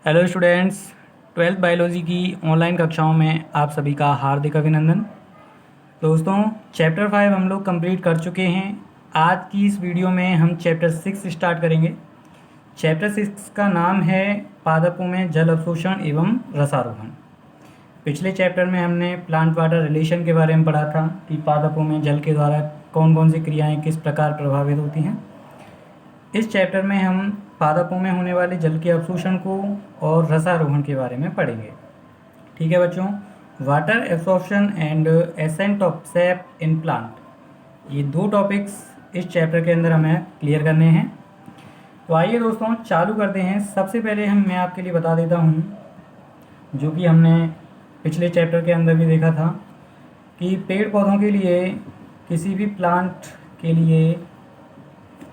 Hello students, twelfth biology की online कक्षाओं में आप सभी का हार्दिक अभिनंदन। दोस्तों, चैप्टर 5 हम लोग कंप्लीट कर चुके हैं। आज की इस वीडियो में हम चैप्टर 6 स्टार्ट करेंगे। चैप्टर 6 का नाम है पादपों में जल अवशोषण एवं रसारोहण। पिछले चैप्टर में हमने प्लांट वाटर रिलेशन के बारे में पढ़ा था कि पादपों में जल के द्वारा कौन कौन सी क्रियाएँ किस प्रकार प्रभावित होती हैं। इस चैप्टर में हम पादपों में होने वाले जल के अवशोषण को और रसारोहण के बारे में पढ़ेंगे। ठीक है बच्चों, water absorption and ascent of SAP in plant, ये दो टॉपिक्स इस चैप्टर के अंदर हमें क्लियर करने हैं। तो आइए दोस्तों चालू करते हैं। सबसे पहले मैं आपके लिए बता देता हूँ, जो कि हमने पिछले चैप्टर के अंदर भी देखा था, कि पेड़ पौधों के लिए, किसी भी प्लांट के लिए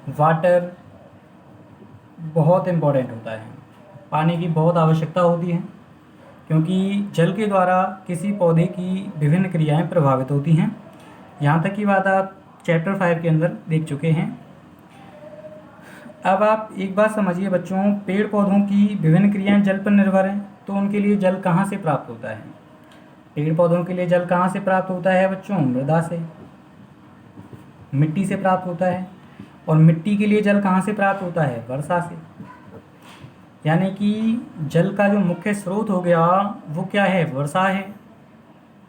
वाटर बहुत इम्पोर्टेंट होता है। पानी की बहुत आवश्यकता होती है, क्योंकि जल के द्वारा किसी पौधे की विभिन्न क्रियाएं प्रभावित होती हैं। यहाँ तक की बात आप चैप्टर 5 के अंदर देख चुके हैं। अब आप एक बात समझिए बच्चों, पेड़ पौधों की विभिन्न क्रियाएं जल पर निर्भर हैं, तो उनके लिए जल कहाँ से प्राप्त होता है? पेड़ पौधों के लिए जल कहाँ से प्राप्त होता है बच्चों? मृदा से, मिट्टी से प्राप्त होता है। और मिट्टी के लिए जल कहाँ से प्राप्त होता है? वर्षा से। यानी कि जल का जो मुख्य स्रोत हो गया वो क्या है? वर्षा है।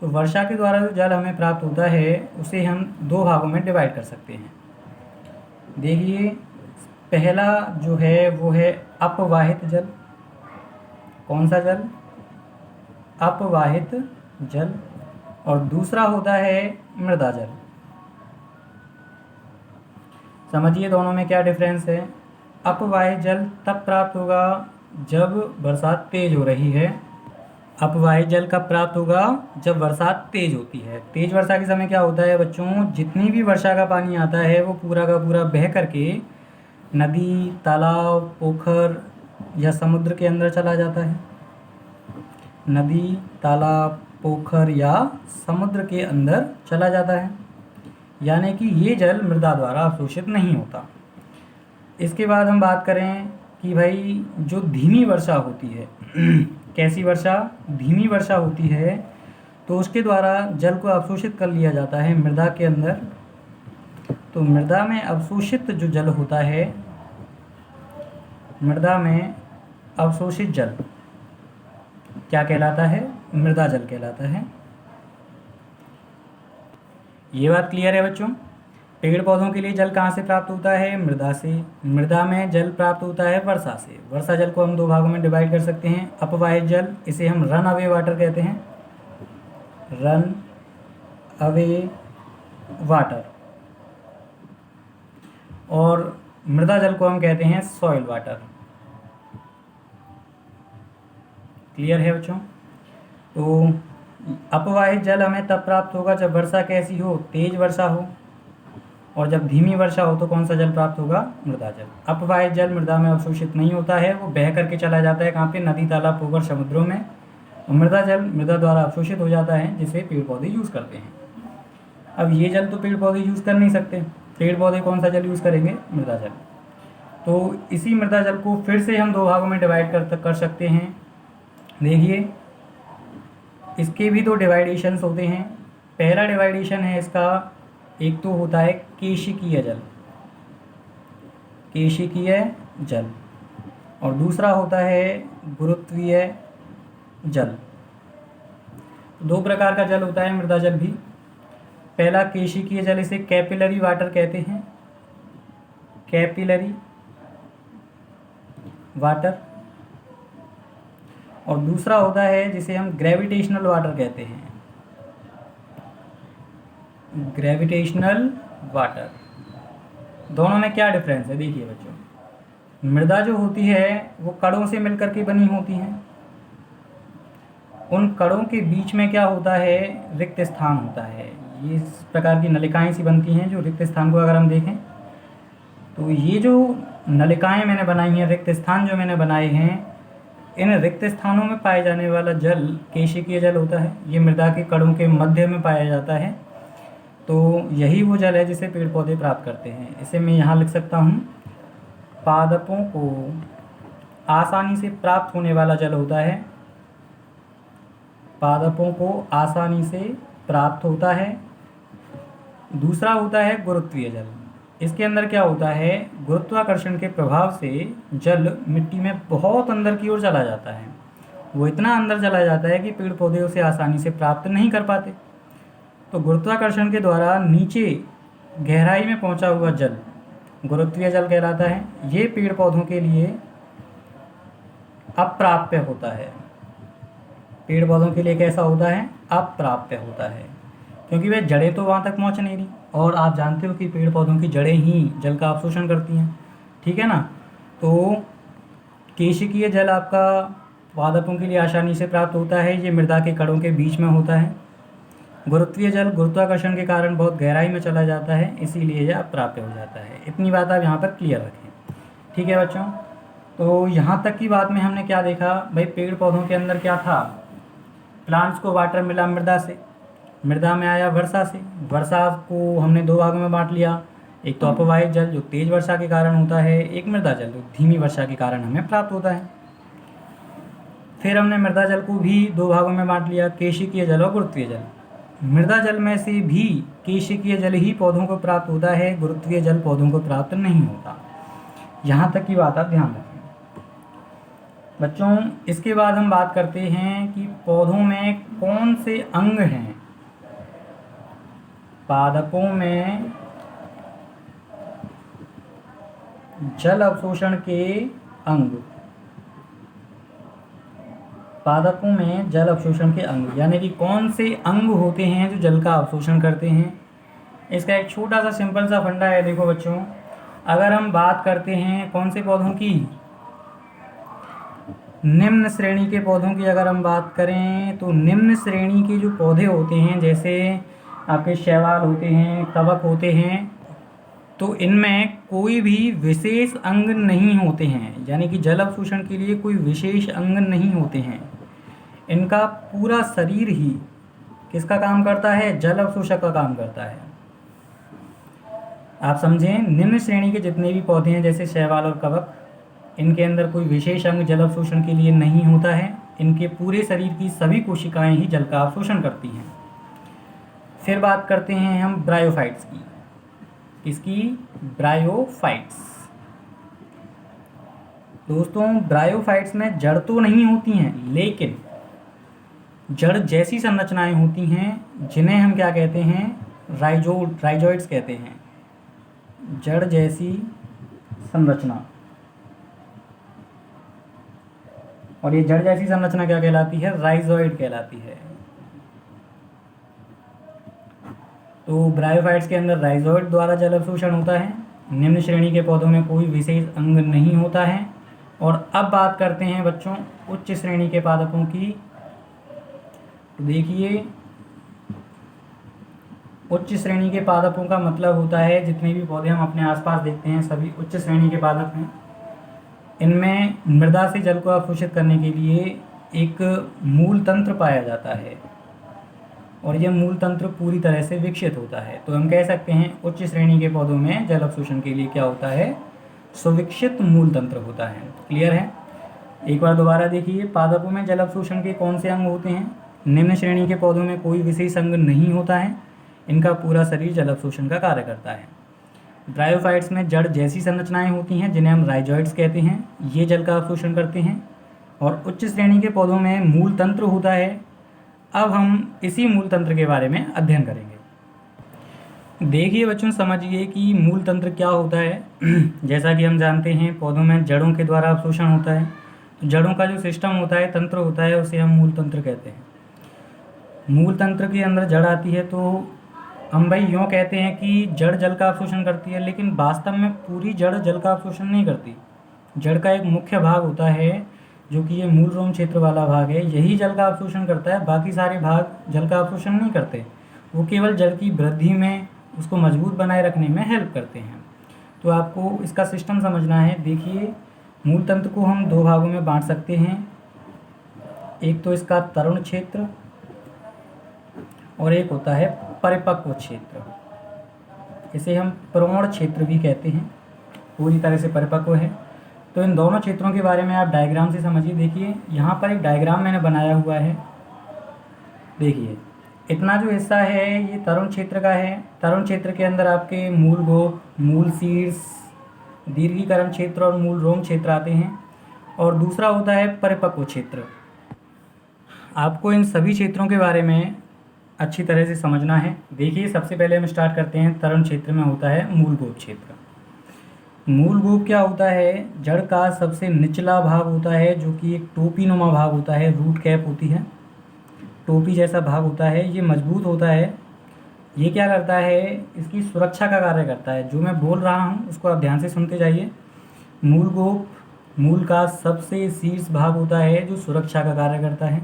तो वर्षा के द्वारा जो जल हमें प्राप्त होता है उसे हम दो भागों में डिवाइड कर सकते हैं। देखिए, पहला जो है वो है अपवाहित जल। कौन सा जल? अपवाहित जल। और दूसरा होता है मृदा जल। समझिए दोनों में क्या डिफरेंस है। अपवाहित जल तब प्राप्त होगा जब बरसात तेज हो रही है। अपवाहित जल कब प्राप्त होगा? जब बरसात तेज होती है। तेज वर्षा के समय क्या होता है बच्चों? जितनी भी वर्षा का पानी आता है वो पूरा का पूरा बह करके नदी, तालाब, पोखर या समुद्र के अंदर चला जाता है। नदी, तालाब, पोखर या समुद्र के अंदर चला जाता है। यानी कि ये जल मृदा द्वारा अवशोषित नहीं होता। इसके बाद हम बात करें कि भाई जो धीमी वर्षा होती है कैसी वर्षा? धीमी वर्षा होती है, तो उसके द्वारा जल को अवशोषित कर लिया जाता है मृदा के अंदर। तो मृदा में अवशोषित जो जल होता है, मृदा में अवशोषित जल क्या कहलाता है? मृदा जल कहलाता है। ये बात क्लियर है बच्चों? पेड़ पौधों के लिए जल कहाँ से प्राप्त होता है? मृदा से। मृदा में जल प्राप्त होता है वर्षा से। वर्षा जल को हम दो भागों में डिवाइड कर सकते हैं। अपवाहित जल, इसे हम रन अवे वाटर कहते हैं, रन अवे वाटर। और मृदा जल को हम कहते हैं सॉइल वाटर। क्लियर है बच्चों? तो अपवाहित जल हमें तब प्राप्त होगा जब वर्षा कैसी हो? तेज वर्षा हो। और जब धीमी वर्षा हो तो कौन सा जल प्राप्त होगा? मृदा जल। अपवाहित जल मृदा में अवशोषित नहीं होता है, वो बह करके चला जाता है कहाँ पे? नदी, तालाब, पोखर, समुद्रों में। और मृदा जल मृदा द्वारा अवशोषित हो जाता है, जिसे पेड़ पौधे यूज़ करते हैं। अब ये जल तो पेड़ पौधे यूज़ कर नहीं सकते। पेड़ पौधे कौन सा जल यूज़ करेंगे? मृदा जल। तो इसी मृदा जल को फिर से हम दो भागों में डिवाइड कर सकते हैं। देखिए, इसके भी दो डिवाइडेशंस होते हैं। पहला डिवाइडेशन है इसका, एक तो होता है केशिकीय जल, केशिकीय जल, और दूसरा होता है गुरुत्वीय जल। दो प्रकार का जल होता है मृदा जल भी। पहला केशिकीय जल, इसे कैपिलरी वाटर कहते हैं, कैपिलरी वाटर। और दूसरा होता है जिसे हम ग्रेविटेशनल वाटर कहते हैं, ग्रेविटेशनल वाटर। दोनों में क्या डिफरेंस है? देखिए बच्चों, मृदा जो होती है वो कणों से मिलकर के बनी होती हैं। उन कणों के बीच में क्या होता है? रिक्त स्थान होता है। ये इस प्रकार की नलिकाएं सी बनती हैं, जो रिक्त स्थान को अगर हम देखें तो ये जो नलिकाएं मैंने बनाई हैं, रिक्त स्थान जो मैंने बनाए हैं, इन रिक्त स्थानों में पाए जाने वाला जल केशिकीय जल होता है। ये मृदा के कणों के मध्य में पाया जाता है। तो यही वो जल है जिसे पेड़ पौधे प्राप्त करते हैं। इसे मैं यहाँ लिख सकता हूँ, पादपों को आसानी से प्राप्त होने वाला जल होता है, पादपों को आसानी से प्राप्त होता है। दूसरा होता है गुरुत्वीय जल। इसके अंदर क्या होता है, गुरुत्वाकर्षण के प्रभाव से जल मिट्टी में बहुत अंदर की ओर चला जाता है। वो इतना अंदर चला जाता है कि पेड़ पौधे उसे आसानी से प्राप्त नहीं कर पाते। तो गुरुत्वाकर्षण के द्वारा नीचे गहराई में पहुंचा हुआ जल गुरुत्वीय जल कहलाता है। ये पेड़ पौधों के लिए अप्राप्य होता है। पेड़ पौधों के लिए कैसा होता है, अप्राप्य होता है, क्योंकि वे जड़ें तो वहाँ तक पहुँच नहीं रही, और आप जानते हो कि पेड़ पौधों की जड़ें ही जल का अवशोषण करती हैं, ठीक है ना। तो केशिकीय जल आपका पादपों के लिए आसानी से प्राप्त होता है, ये मृदा के कणों के बीच में होता है। गुरुत्वीय जल गुरुत्वाकर्षण के कारण बहुत गहराई में चला जाता है, इसीलिए यह अप्राप्य हो जाता है। इतनी बात आप यहाँ पर क्लियर रखें, ठीक है बच्चों। तो यहाँ तक की बात में हमने क्या देखा भाई, पेड़ पौधों के अंदर क्या था, प्लांट्स को वाटर मिला मृदा से, मृदा में आया वर्षा से। वर्षा को हमने दो भागों में बांट लिया, एक तो अपवाहित जल जो तेज वर्षा के कारण होता है, एक मृदा जल जो धीमी वर्षा के कारण हमें प्राप्त होता है। फिर हमने मृदा जल को भी दो भागों में बांट लिया, केशिकीय जल और गुरुत्वीय जल। मृदा जल में से भी केशिकीय जल ही पौधों को प्राप्त होता है, गुरुत्वीय जल पौधों को प्राप्त नहीं होता। यहाँ तक की बात आप ध्यान रखें बच्चों। इसके बाद हम बात करते हैं कि पौधों में कौन से अंग हैं। पादपों में जल अवशोषण के अंग, पादपों में जल अवशोषण के अंग यानी कि कौन से अंग होते हैं जो जल का अवशोषण करते हैं। इसका एक छोटा सा सिंपल सा फंडा है। देखो बच्चों, अगर हम बात करते हैं कौन से पौधों की, निम्न श्रेणी के पौधों की अगर हम बात करें, तो निम्न श्रेणी के जो पौधे होते हैं जैसे आपके शैवाल होते हैं, कवक होते हैं, तो इनमें कोई भी विशेष अंग नहीं होते हैं, यानी कि जल अवशोषण के लिए कोई विशेष अंग नहीं होते हैं। इनका पूरा शरीर ही किसका काम करता है, जल अवशोषक का काम करता है। आप समझें, निम्न श्रेणी के जितने भी पौधे हैं जैसे शैवाल और कवक, इनके अंदर कोई विशेष अंग जल अवशोषण के लिए नहीं होता है। इनके पूरे शरीर की सभी कोशिकाएं ही जल का अवशोषण करती हैं। फिर बात करते हैं हम ब्रायोफाइट्स की। इसकी ब्रायोफाइट्स, दोस्तों ब्रायोफाइट्स में जड़ तो नहीं होती हैं, लेकिन जड़ जैसी संरचनाएं होती हैं जिन्हें हम क्या कहते हैं, राइजोइड्स कहते हैं। जड़ जैसी संरचना, और ये जड़ जैसी संरचना क्या कहलाती है, राइजोइड कहलाती है। तो ब्रायोफाइट्स के अंदर राइजोइड द्वारा जल अवशोषण होता है। निम्न श्रेणी के पौधों में कोई विशेष अंग नहीं होता है। और अब बात करते हैं बच्चों उच्च श्रेणी के पादपों की। तो देखिए, उच्च श्रेणी के पादपों का मतलब होता है जितने भी पौधे हम अपने आसपास देखते हैं सभी उच्च श्रेणी के पादप हैं। इनमें मृदा से जल को अवशोषित करने के लिए एक मूल तंत्र पाया जाता है, और यह मूल तंत्र पूरी तरह से विकसित होता है। तो हम कह सकते हैं उच्च श्रेणी के पौधों में जल अवशोषण के लिए क्या होता है, सुविकसित मूल तंत्र होता है। क्लियर है। एक बार दोबारा देखिए, पादपों में जल अवशोषण के कौन से अंग होते हैं। निम्न श्रेणी के पौधों में कोई विशेष अंग नहीं होता है, इनका पूरा शरीर जल अवशोषण का कार्य करता है। ब्रायोफाइट्स में जड़ जैसी संरचनाएं होती हैं जिन्हें हम राइजोइड्स कहते हैं, ये जल का अवशोषण करते हैं। और उच्च श्रेणी के पौधों में मूल तंत्र होता है। अब हम इसी मूल तंत्र के बारे में अध्ययन करेंगे। देखिए बच्चों, समझिए कि मूल तंत्र क्या होता है। जैसा कि हम जानते हैं पौधों में जड़ों के द्वारा अवशोषण होता है, तो जड़ों का जो सिस्टम होता है, तंत्र होता है, उसे हम मूल तंत्र कहते हैं। मूल तंत्र के अंदर जड़ आती है, तो हम भाई यूँ कहते हैं कि जड़ जल का अवशोषण करती है, लेकिन वास्तव में पूरी जड़ जल का अवशोषण नहीं करती। जड़ का एक मुख्य भाग होता है जो कि ये मूल रोम क्षेत्र वाला भाग है, यही जल का अवशोषण करता है। बाकी सारे भाग जल का अवशोषण नहीं करते, वो केवल जल की वृद्धि में, उसको मजबूत बनाए रखने में हेल्प करते हैं। तो आपको इसका सिस्टम समझना है। देखिए, मूल तंत्र को हम दो भागों में बांट सकते हैं, एक तो इसका तरुण क्षेत्र और एक होता है परिपक्व क्षेत्र। इसे हम प्रौढ़ क्षेत्र भी कहते हैं, पूरी तरह से परिपक्व है। तो इन दोनों क्षेत्रों के बारे में आप डायग्राम से समझिए। देखिए यहाँ पर एक डायग्राम मैंने बनाया हुआ है। देखिए इतना जो हिस्सा है ये तरुण क्षेत्र का है। तरुण क्षेत्र के अंदर आपके मूल गोप, मूल शीर्ष, दीर्घीकरण क्षेत्र और मूल रोम क्षेत्र आते हैं। और दूसरा होता है परिपक्व क्षेत्र। आपको इन सभी क्षेत्रों के बारे में अच्छी तरह से समझना है। देखिए सबसे पहले हम स्टार्ट करते हैं। तरुण क्षेत्र में होता है मूल गोप क्षेत्र। मूल गोप क्या होता है? जड़ का सबसे निचला भाग होता है, जो कि एक टोपी नुमा भाग होता है, रूट कैप होती है, टोपी जैसा भाग होता है। ये मजबूत होता है। ये क्या करता है? इसकी सुरक्षा का कार्य करता है। जो मैं बोल रहा हूँ उसको आप ध्यान से सुनते जाइए। मूल गोप मूल का सबसे शीर्ष भाग होता है जो सुरक्षा का कार्य करता है।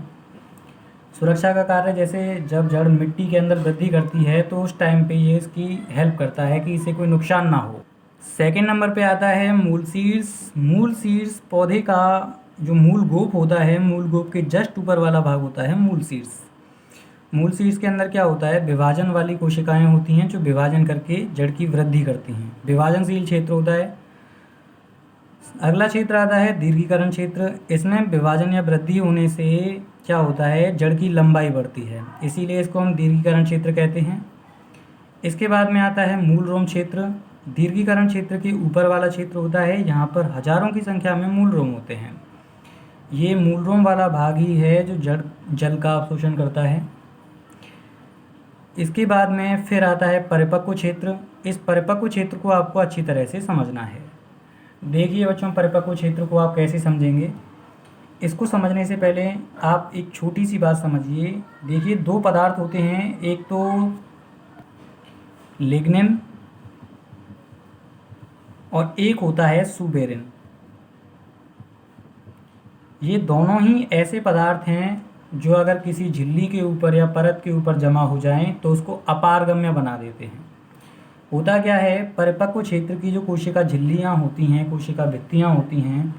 सुरक्षा का कार्य जैसे जब जड़ मिट्टी के अंदर वृद्धि करती है तो उस टाइम पे ये इसकी हेल्प करता है कि इसे कोई नुकसान ना हो। सेकंड नंबर पे आता है मूल शीर्ष। मूल शीर्ष पौधे का जो मूल गोप होता है, मूल गोप के जस्ट ऊपर वाला भाग होता है मूल शीर्ष। मूल शीर्ष के अंदर क्या होता है? विभाजन वाली कोशिकाएं होती हैं जो विभाजन करके जड़ की वृद्धि करती हैं। विभाजनशील क्षेत्र होता है। अगला क्षेत्र आता है दीर्घीकरण क्षेत्र। इसमें विभाजन या वृद्धि होने से क्या होता है? जड़ की लंबाई बढ़ती है, इसीलिए इसको हम दीर्घीकरण क्षेत्र कहते हैं। इसके बाद में आता है मूल रोम क्षेत्र। दीर्घीकरण क्षेत्र के ऊपर वाला क्षेत्र होता है, यहाँ पर हजारों की संख्या में मूल रोम होते हैं। ये मूल रोम वाला भाग ही है जो जड़ जल का अवशोषण करता है। इसके बाद में फिर आता है परिपक्व क्षेत्र। इस परिपक्व क्षेत्र को आपको अच्छी तरह से समझना है। देखिए बच्चों, परिपक्व क्षेत्र को आप कैसे समझेंगे? इसको समझने से पहले आप एक छोटी सी बात समझिए। देखिए दो पदार्थ होते हैं, एक तो लिग्निन और एक होता है सुबेरिन। ये दोनों ही ऐसे पदार्थ हैं जो अगर किसी झिल्ली के ऊपर या परत के ऊपर जमा हो जाएं तो उसको अपारगम्य बना देते हैं। होता क्या है? परिपक्व क्षेत्र की जो कोशिका झिल्लियाँ होती हैं, कोशिका भित्तियाँ होती हैं,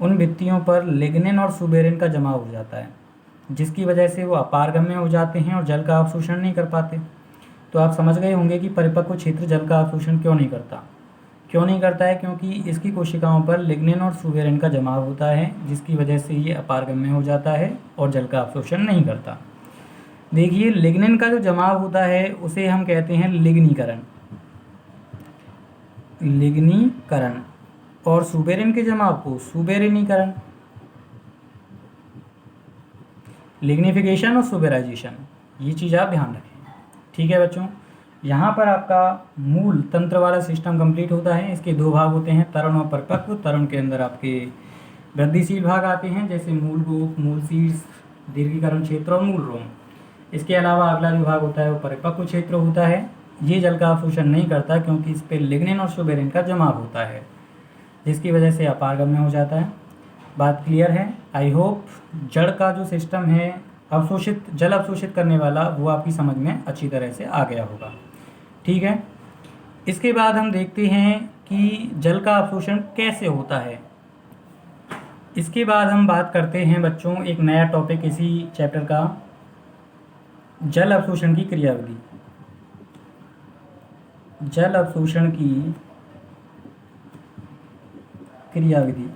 उन भित्तियों पर लिग्निन और सुबेरिन का जमा हो जाता है, जिसकी वजह से वो अपारगम्य हो जाते हैं और जल का अवशोषण नहीं कर पाते। तो आप समझ गए होंगे कि परिपक्व क्षेत्र जल का अवशोषण क्यों नहीं करता है। क्योंकि इसकी कोशिकाओं पर लिग्निन और सुबेरिन का जमाव होता है, जिसकी वजह से ये अपारगम्य हो जाता है और जल का अवशोषण नहीं करता। देखिए लिग्निन का जो जमाव होता है उसे हम कहते हैं लिग्नीकरण। और सुबेरिन के जमाव को सुबेरिनीकरण। लिग्निफिकेशन और सुबेराइजेशन, ये चीज़ आप ध्यान रखें। ठीक है बच्चों, यहाँ पर आपका मूल तंत्र वाला सिस्टम कंप्लीट होता है। इसके दो भाग होते हैं, तरुण और परिपक्व। तरुण के अंदर आपके वृद्धिशील भाग आते हैं जैसे मूल गोप, मूल शीर्ष, दीर्घीकरण क्षेत्र और मूल रोम। इसके अलावा अगला जो भाग होता है वो परिपक्व क्षेत्र होता है। ये जल का अवशोषण नहीं करता क्योंकि इस पर लिग्निन और सुबेरिन का जमाव होता है, जिसकी वजह से अपारगम्य हो जाता है। बात क्लियर है? आई होप जड़ का जो सिस्टम है जल अवशोषित करने वाला, वो आपकी समझ में अच्छी तरह से आ गया होगा। ठीक है, इसके बाद हम देखते हैं कि जल का अवशोषण कैसे होता है। इसके बाद हम बात करते हैं बच्चों एक नया टॉपिक इसी चैप्टर का, जल अवशोषण की क्रियाविधि। जल अवशोषण की क्रियाविधि।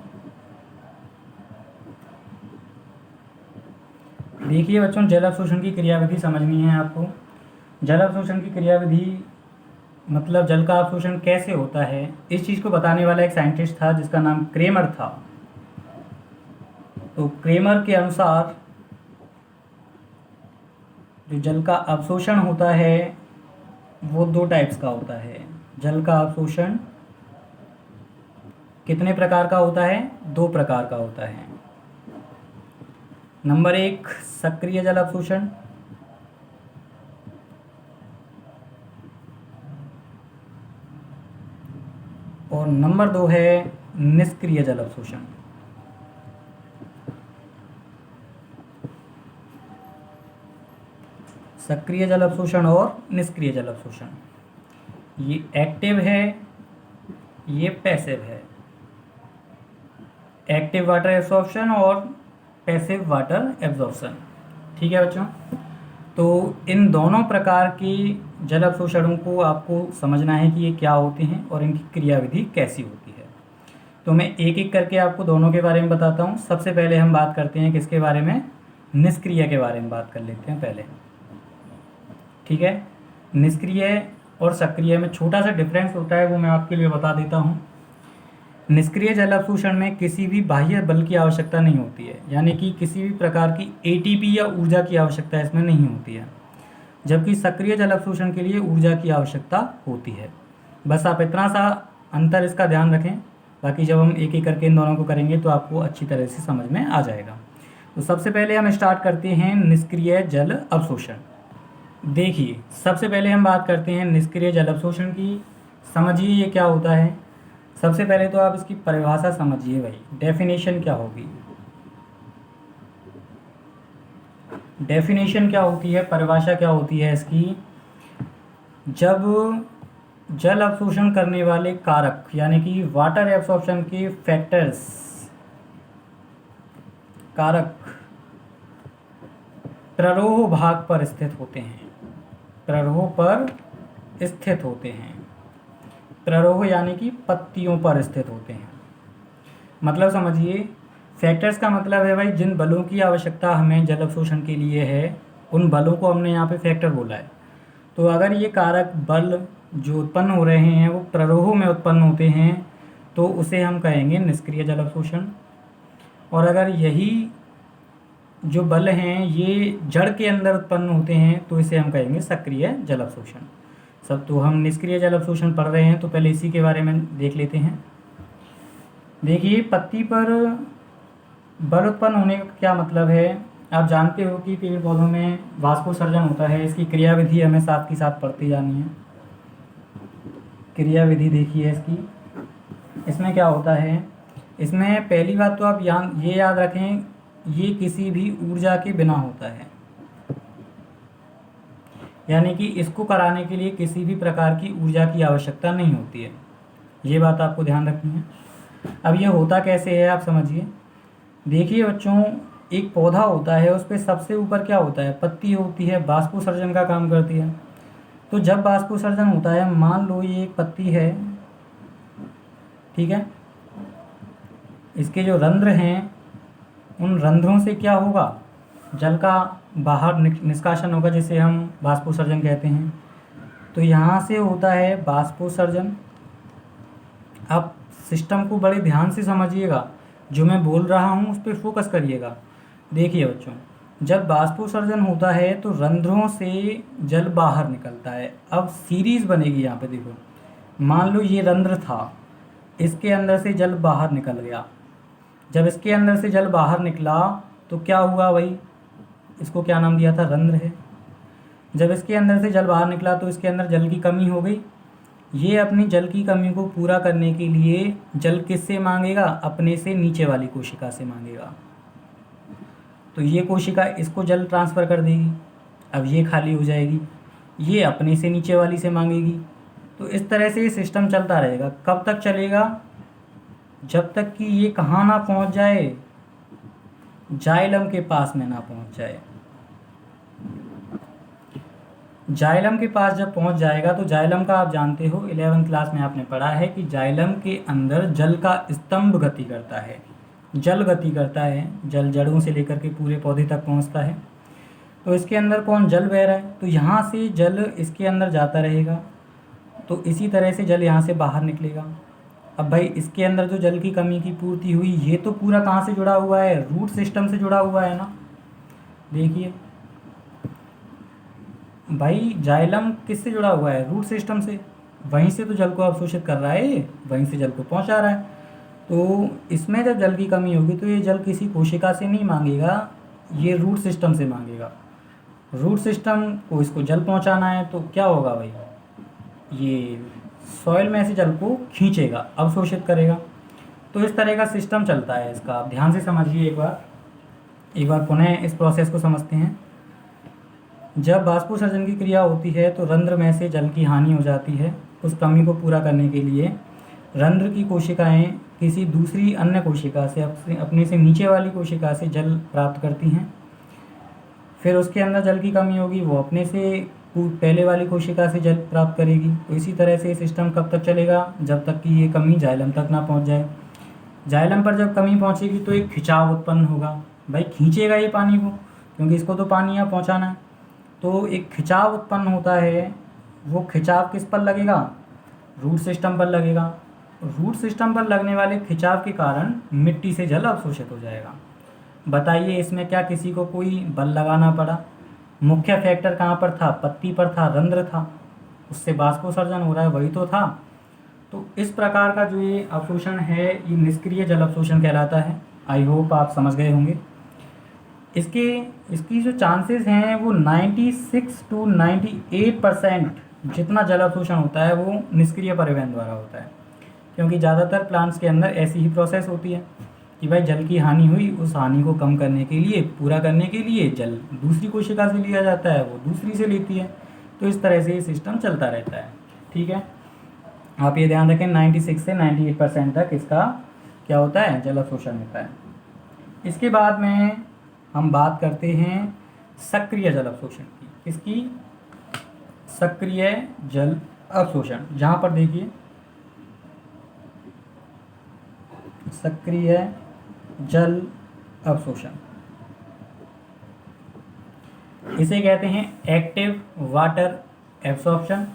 देखिए बच्चों, जल अवशोषण की क्रियाविधि समझनी है आपको। जल अवशोषण की क्रियाविधि मतलब जल का अवशोषण कैसे होता है, इस चीज़ को बताने वाला एक साइंटिस्ट था जिसका नाम क्रेमर था। तो क्रेमर के अनुसार जो जल का अवशोषण होता है वो दो टाइप्स का होता है। जल का अवशोषण कितने प्रकार का होता है? दो प्रकार का होता है। नंबर एक, सक्रिय जल अवशोषण। और नंबर दो है निष्क्रिय जल अवशोषण। सक्रिय जल अवशोषण और निष्क्रिय जल अवशोषण, ये एक्टिव है, ये पैसिव है। एक्टिव वाटर एब्जॉर्प्शन और पैसिव वाटर एब्जॉर्प्शन। ठीक है बच्चों, तो इन दोनों प्रकार के जल अवशोषणों को आपको समझना है कि ये क्या होते हैं और इनकी क्रियाविधि कैसी होती है। तो मैं एक एक करके आपको दोनों के बारे में बताता हूँ। सबसे पहले हम बात करते हैं किसके बारे में, निष्क्रिय के बारे में बात कर लेते हैं पहले, ठीक है। निष्क्रिय और सक्रिय में छोटा सा डिफरेंस होता है, वो मैं आपके लिए बता देता हूँ। निष्क्रिय जल अवशोषण में किसी भी बाह्य बल की आवश्यकता नहीं होती है, यानी कि किसी भी प्रकार की एटीपी या ऊर्जा की आवश्यकता इसमें नहीं होती है, जबकि सक्रिय जल अवशोषण के लिए ऊर्जा की आवश्यकता होती है। बस आप इतना सा अंतर इसका ध्यान रखें, बाकी जब हम एक एक करके इन दोनों को करेंगे तो आपको अच्छी तरह से समझ में आ जाएगा। तो सबसे पहले हम स्टार्ट करते हैं निष्क्रिय जल अवशोषण। देखिए, सबसे पहले हम बात करते हैं निष्क्रिय जल अवशोषण की। समझिए ये क्या होता है। सबसे पहले तो आप इसकी परिभाषा समझिए भाई, डेफिनेशन क्या होगी। डेफिनेशन क्या होती है, परिभाषा क्या होती है इसकी। जब जल अवशोषण करने वाले कारक यानी कि वाटर एब्सॉर्प्शन के फैक्टर्स, कारक प्ररोह भाग पर स्थित होते हैं, प्ररोह पर स्थित होते हैं। प्ररोह यानी कि पत्तियों पर स्थित होते हैं। मतलब समझिए, फैक्टर्स का मतलब है भाई जिन बलों की आवश्यकता हमें जल अवशोषण के लिए है, उन बलों को हमने यहाँ पे फैक्टर बोला है। तो अगर ये कारक बल जो उत्पन्न हो रहे हैं वो प्ररोह में उत्पन्न होते हैं तो उसे हम कहेंगे निष्क्रिय जल अवशोषण। और अगर यही जो बल हैं ये जड़ के अंदर उत्पन्न होते हैं तो इसे हम कहेंगे सक्रिय जल अवशोषण। सब तो हम निष्क्रिय जल अवशोषण पढ़ रहे हैं तो पहले इसी के बारे में देख लेते हैं। देखिए, पत्ती पर बल उत्पन्न होने का क्या मतलब है। आप जानते हो कि पेड़ पौधों में वाष्पोत्सर्जन होता है, इसकी क्रियाविधि हमें साथ के साथ पढ़ती जानी है। क्रियाविधि देखिए इसकी, इसमें क्या होता है। इसमें पहली बात तो आप ये याद रखें, ये किसी भी ऊर्जा के बिना होता है, यानी कि इसको कराने के लिए किसी भी प्रकार की ऊर्जा की आवश्यकता नहीं होती है। ये बात आपको ध्यान रखनी है। अब ये होता कैसे है आप समझिए। देखिए बच्चों, एक पौधा होता है, उस पर सबसे ऊपर क्या होता है, पत्ती होती है, बाष्पोत्सर्जन का काम करती है। तो जब बाष्पोत्सर्जन होता है, मान लो ये एक पत्ती है, ठीक है, इसके जो रंध्र हैं उन रंध्रों से क्या होगा, जल का बाहर निष्कासन होगा, जिसे हम बाष्पोत्सर्जन कहते हैं। तो यहाँ से होता है बाष्पोत्सर्जन। आप सिस्टम को बड़े ध्यान से समझिएगा, जो मैं बोल रहा हूँ उस पर फोकस करिएगा। देखिए बच्चों, जब बाष्पोत्सर्जन होता है तो रंध्रों से जल बाहर निकलता है। अब सीरीज बनेगी यहाँ पे, देखो, मान लो ये रंध्र था, इसके अंदर से जल बाहर निकल गया। जब इसके अंदर से जल बाहर निकला तो क्या हुआ भाई, इसको क्या नाम दिया था, रंध्र है। जब इसके अंदर से जल बाहर निकला तो इसके अंदर जल की कमी हो गई। ये अपनी जल की कमी को पूरा करने के लिए जल किससे मांगेगा, अपने से नीचे वाली कोशिका से मांगेगा। तो ये कोशिका इसको जल ट्रांसफ़र कर देगी, अब ये खाली हो जाएगी, ये अपने से नीचे वाली से मांगेगी। तो इस तरह से ये सिस्टम चलता रहेगा। कब तक चलेगा, जब तक कि ये कहाँ ना पहुँच जाए, जाइलम के पास में ना पहुँच जाए। जाइलम के पास जब पहुंच जाएगा तो जाइलम का आप जानते हो, 11वीं क्लास में आपने पढ़ा है कि जाइलम के अंदर जल का स्तंभ गति करता है, जल गति करता है, जल जड़ों से लेकर के पूरे पौधे तक पहुंचता है। तो इसके अंदर कौन, जल बह रहा है, तो यहाँ से जल इसके अंदर जाता रहेगा, तो इसी तरह से जल यहाँ से बाहर निकलेगा। अब भाई इसके अंदर जो जल की कमी की पूर्ति हुई, ये तो पूरा कहाँ से जुड़ा हुआ है, रूट सिस्टम से जुड़ा हुआ है ना। देखिए भाई, जाइलम किससे जुड़ा हुआ है, रूट सिस्टम से, वहीं से तो जल को अवशोषित कर रहा है, वहीं से जल को पहुंचा रहा है। तो इसमें जब जल की कमी होगी तो ये जल किसी कोशिका से नहीं मांगेगा, ये रूट सिस्टम से मांगेगा। रूट सिस्टम को इसको जल पहुंचाना है तो क्या होगा भाई, ये सॉइल में से जल को खींचेगा, अवशोषित करेगा। तो इस तरह का सिस्टम चलता है इसका। आप ध्यान से समझिए, एक बार पुनः इस प्रोसेस को समझते हैं। जब बाष्पोत्सर्जन की क्रिया होती है तो रंध्र में से जल की हानि हो जाती है। उस कमी को पूरा करने के लिए रंध्र की कोशिकाएं किसी दूसरी अन्य कोशिका से, अपने से नीचे वाली कोशिका से जल प्राप्त करती हैं। फिर उसके अंदर जल की कमी होगी, वो अपने से पहले वाली कोशिका से जल प्राप्त करेगी। तो इसी तरह से सिस्टम कब तक चलेगा, जब तक कि ये कमी जाइलम तक ना पहुंच जाए। जाइलम पर जब कमी पहुंचेगी तो एक खिंचाव उत्पन्न होगा, भाई खींचेगा ये पानी को, क्योंकि इसको तो पानी यहाँ पहुँचाना है। तो एक खिंचाव उत्पन्न होता है, वो खिंचाव किस पर लगेगा, रूट सिस्टम पर लगेगा। रूट सिस्टम पर लगने वाले खिंचाव के कारण मिट्टी से जल अवशोषित हो जाएगा। बताइए इसमें क्या किसी को कोई बल लगाना पड़ा? मुख्य फैक्टर कहाँ पर था, पत्ती पर था, रंध्र था, उससे बाष्पोत्सर्जन हो रहा है, वही तो था। तो इस प्रकार का जो ये अवशोषण है ये निष्क्रिय जल अवशोषण कहलाता है। आई होप आप समझ गए होंगे। इसकी जो चांसेस हैं वो 96 to 98% जितना जल अवशोषण होता है वो निष्क्रिय परिवहन द्वारा होता है, क्योंकि ज़्यादातर प्लांट्स के अंदर ऐसी ही प्रोसेस होती है कि भाई जल की हानि हुई, उस हानि को कम करने के लिए, पूरा करने के लिए जल दूसरी कोशिका से लिया जाता है, वो दूसरी से लेती है। तो इस तरह से ये सिस्टम चलता रहता है। ठीक है, आप ये ध्यान रखें 96 से 98% तक इसका क्या होता है, जल अवशोषण होता है। इसके बाद में हम बात करते हैं सक्रिय जल अवशोषण की। किसकी? सक्रिय जल अवशोषण। जहाँ पर देखिए सक्रिय जल अवशोषण, इसे कहते हैं एक्टिव वाटर एब्सॉर्प्शन।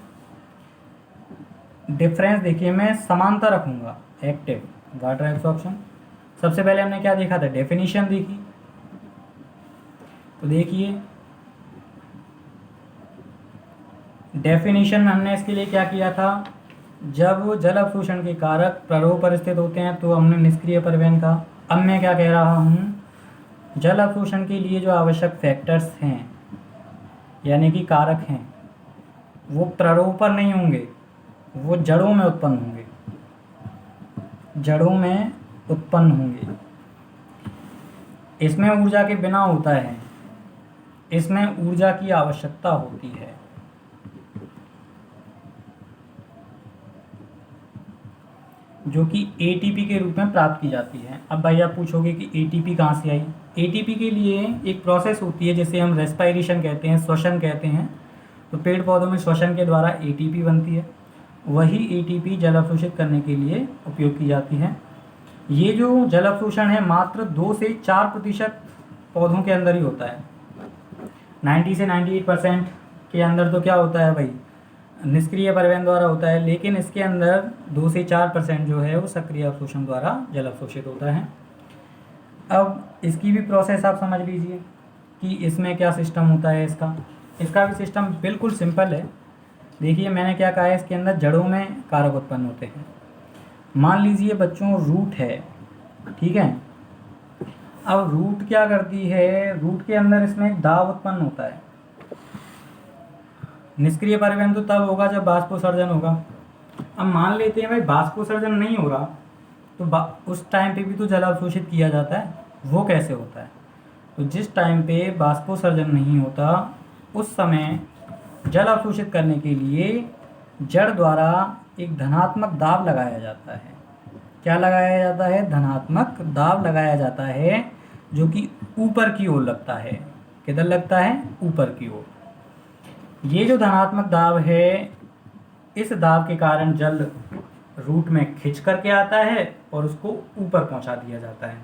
डिफरेंस देखिए, मैं समांतर रखूंगा, एक्टिव वाटर एब्सॉर्प्शन। सबसे पहले हमने क्या देखा था, डेफिनेशन देखी। तो देखिए डेफिनेशन में हमने इसके लिए क्या किया था, जब जल अवशोषण के कारक प्ररोह पर स्थित होते हैं तो हमने निष्क्रिय परिवहन का। अब मैं क्या कह रहा हूँ, जल अवशोषण के लिए जो आवश्यक फैक्टर्स हैं यानी कि कारक हैं, वो प्ररोह पर नहीं होंगे, वो जड़ों में उत्पन्न होंगे, जड़ों में उत्पन्न होंगे। इसमें ऊर्जा के बिना होता है, इसमें ऊर्जा की आवश्यकता होती है। जो कि एटीपी के रूप में प्राप्त की जाती है। अब भाई आप पूछोगे कि एटीपी कहाँ से आई? एटीपी के लिए एक प्रोसेस होती है जिसे हम रेस्पायरेशन कहते हैं, श्वसन कहते हैं। तो पेड़ पौधों में श्वसन के द्वारा एटीपी बनती है, वही एटीपी जल अवशोषित करने के लिए उपयोग की जाती है। ये जो जल अवशोषण है मात्र 2 से 4% पौधों के अंदर ही होता है। 90 से 98% के अंदर तो क्या होता है भाई, निष्क्रिय परिवहन द्वारा होता है, लेकिन इसके अंदर 2 से 4% जो है वो सक्रिय अवशोषण द्वारा जल अवशोषित होता है। अब इसकी भी प्रोसेस आप समझ लीजिए कि इसमें क्या सिस्टम होता है। इसका भी सिस्टम बिल्कुल सिंपल है। देखिए मैंने क्या कहा है, इसके अंदर जड़ों में कारक उत्पन्न होते हैं। मान लीजिए बच्चों रूट है, ठीक है। अब रूट क्या करती है, रूट के अंदर इसमें एक दाब उत्पन्न होता है। निष्क्रिय परिवहन तो तब होगा जब बाष्पोत्सर्जन होगा। अब मान लेते हैं भाई बाष्पोत्सर्जन नहीं हो रहा, तो उस टाइम पे भी तो जल अवशोषित किया जाता है। वो कैसे होता है? तो जिस टाइम पे बाष्पोत्सर्जन नहीं होता उस समय जल अवशोषित करने के लिए जड़ द्वारा एक धनात्मक दाब लगाया जाता है। क्या लगाया जाता है? धनात्मक दाब लगाया जाता है, जो कि ऊपर की ओर लगता है। किधर लगता है? ऊपर की ओर। ये जो धनात्मक दाब है, इस दाब के कारण जल रूट में खिंच करके आता है और उसको ऊपर पहुंचा दिया जाता है।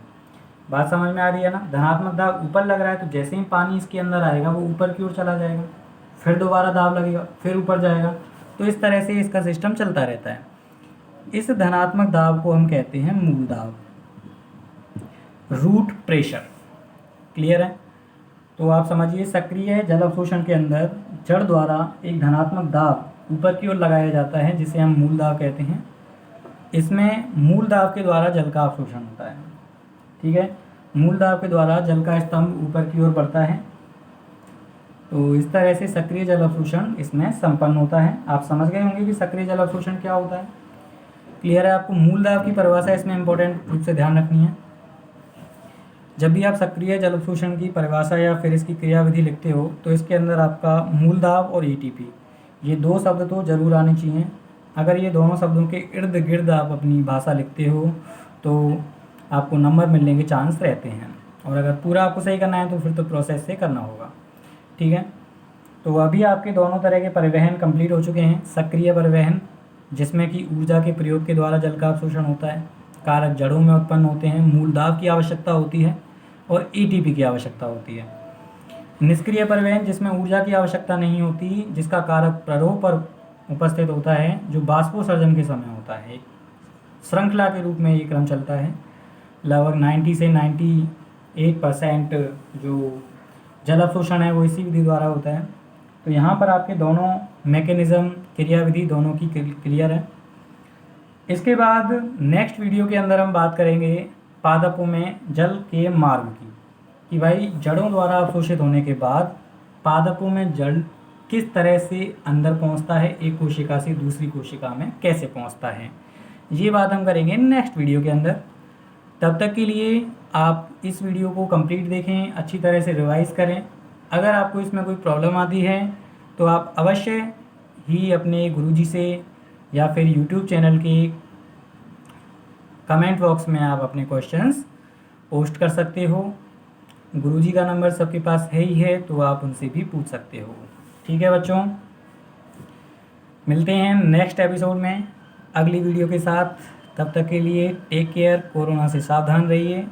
बात समझ में आ रही है ना? धनात्मक दाब ऊपर लग रहा है तो जैसे ही पानी इसके अंदर आएगा वो ऊपर की ओर चला जाएगा, फिर दोबारा दाब लगेगा, फिर ऊपर जाएगा। तो इस तरह से इसका सिस्टम चलता रहता है। इस धनात्मक दाब को हम कहते हैं मूल दाब, रूट प्रेशर। क्लियर है? तो आप समझिए सक्रिय जल अवशोषण के अंदर जड़ द्वारा एक धनात्मक दाब ऊपर की ओर लगाया जाता है, जिसे हम मूल दाब कहते हैं। इसमें मूल दाब के द्वारा जल का अवशोषण होता है। ठीक है, मूल दाब के द्वारा जल का स्तंभ ऊपर की ओर बढ़ता है। तो इस तरह से सक्रिय जल अवशोषण इसमें संपन्न होता है। आप समझ गए होंगे कि सक्रिय जल अवशोषण क्या होता है। क्लियर है? आपको मूल दाब की परिभाषा इसमें इंपॉर्टेंट रूप से ध्यान रखनी है। जब भी आप सक्रिय जल अवशोषण की परिभाषा या फिर इसकी क्रियाविधि लिखते हो तो इसके अंदर आपका मूल दाब और एटीपी, ये 2 शब्द तो जरूर आने चाहिए। अगर ये दोनों शब्दों के इर्द गिर्द आप अपनी भाषा लिखते हो तो आपको नंबर मिलने के चांस रहते हैं, और अगर पूरा आपको सही करना है तो फिर तो प्रोसेस से करना होगा। ठीक है, तो अभी आपके दोनों तरह के परिवहन कंप्लीट हो चुके हैं। सक्रिय परिवहन जिसमें कि ऊर्जा के प्रयोग के द्वारा जल का अवशोषण होता है, कारक जड़ों में उत्पन्न होते हैं, मूल दाब की आवश्यकता होती है और एटीपी की आवश्यकता होती है। निष्क्रिय परिवहन जिसमें ऊर्जा की आवश्यकता नहीं होती, जिसका कारक प्ररोह पर उपस्थित होता है, जो बाष्पोत्सर्जन के समय होता है। श्रृंखला के रूप में ये क्रम चलता है। लगभग 90 से 98% जो जल अवशोषण है वो इसी विधि द्वारा होता है। तो यहाँ पर आपके दोनों मैकेनिज़्म, क्रियाविधि दोनों की क्लियर है। इसके बाद नेक्स्ट वीडियो के अंदर हम बात करेंगे पादपों में जल के मार्ग की, कि भाई जड़ों द्वारा अवशोषित होने के बाद पादपों में जल किस तरह से अंदर पहुंचता है, एक कोशिका से दूसरी कोशिका में कैसे पहुंचता है, ये बात हम करेंगे नेक्स्ट वीडियो के अंदर। तब तक के लिए आप इस वीडियो को कंप्लीट देखें, अच्छी तरह से रिवाइज़ करें। अगर आपको इसमें कोई प्रॉब्लम आती है तो आप अवश्य ही अपने गुरुजी से या फिर यूट्यूब चैनल के कमेंट बॉक्स में आप अपने क्वेश्चंस पोस्ट कर सकते हो। गुरुजी का नंबर सबके पास है ही है, तो आप उनसे भी पूछ सकते हो। ठीक है बच्चों, मिलते हैं नेक्स्ट एपिसोड में अगली वीडियो के साथ। तब तक के लिए टेक केयर, कोरोना से सावधान रहिए।